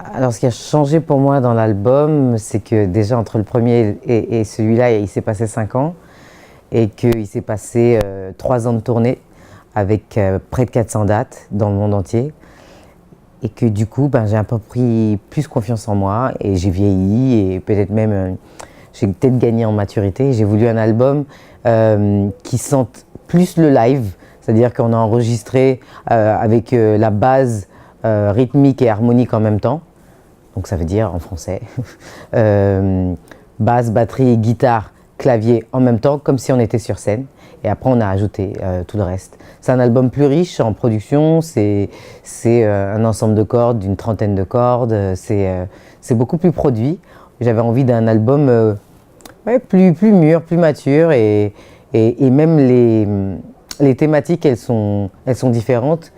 Alors, ce qui a changé pour moi dans l'album, c'est que déjà entre le premier et celui-là, il s'est passé 5 ans et qu'il s'est passé 3 ans de tournée avec près de 400 dates dans le monde entier. Et que du coup, j'ai un peu pris plus confiance en moi et j'ai vieilli et peut-être même j'ai peut-être gagné en maturité. J'ai voulu un album qui sente plus le live, c'est-à-dire qu'on a enregistré avec la base rythmique et harmonique en même temps. Donc ça veut dire en français basse, batterie, guitare, clavier en même temps, comme si on était sur scène. Et après on a ajouté tout le reste. C'est un album plus riche en production, c'est un ensemble de cordes, d'une trentaine de cordes, c'est beaucoup plus produit. J'avais envie d'un album plus mûr, plus mature et même les thématiques elles sont différentes.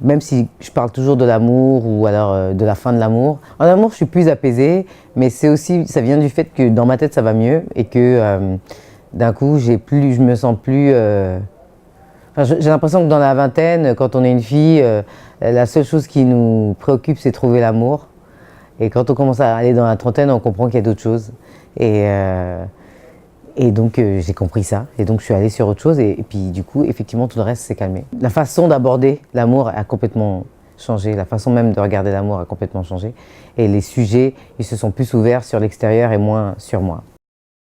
Même si je parle toujours de l'amour ou alors de la fin de l'amour. En amour, je suis plus apaisée, mais c'est aussi, ça vient du fait que dans ma tête, ça va mieux et que d'un coup, je me sens plus... j'ai l'impression que dans la vingtaine, quand on est une fille, la seule chose qui nous préoccupe, c'est trouver l'amour. Et quand on commence à aller dans la trentaine, on comprend qu'il y a d'autres choses. Et donc j'ai compris ça, et donc je suis allée sur autre chose, et puis du coup, effectivement, tout le reste s'est calmé. La façon d'aborder l'amour a complètement changé, la façon même de regarder l'amour a complètement changé, et les sujets, ils se sont plus ouverts sur l'extérieur et moins sur moi.